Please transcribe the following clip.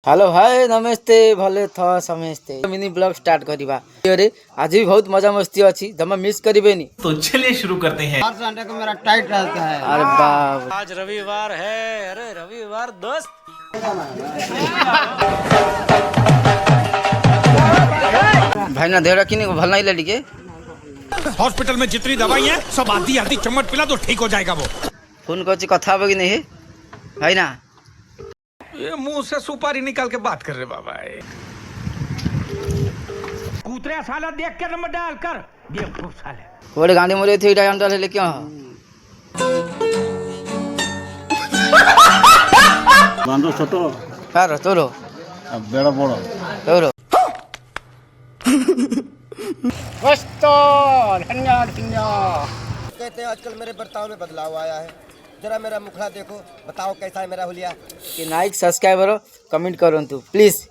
Hello hi नमस्ते भले थ समस्ते मिनी ब्लॉग स्टार्ट करिबा अरे आज भी बहुत मजा मस्ती अछि जमा मिस करिबेनी। तो चलिए शुरू करते हैं। हर संडे को मेरा टाइट रहता है। अरे बाप आज रविवार है। अरे रविवार दोस्त। भाई ना देवरा किने को भल नहीं लड़ी के हॉस्पिटल में जितनी दवाई है सब आधी आधी चम्मच पिला तो ठीक हो जाएगा वो। फोन करछि कथा होबे कि नहीं भाई ना ये मुंह से सुपारी निकाल के बात कर रहे बाबा। कूतरे साला देख के नंबर डाल कर बेवकूफ साले। ओरे गांडी मोरे थी डायम डाले ले क्यों बांधो छोटो कार तोरो बेड़ा बड़ो तोरो कहते हैं आजकल मेरे बर्ताव में बदलाव आया है। जरा मेरा मुखड़ा देखो, बताओ कैसा है मेरा हुलिया। कि लाइक सब्सक्राइब करो कमेंट करो तू प्लीज।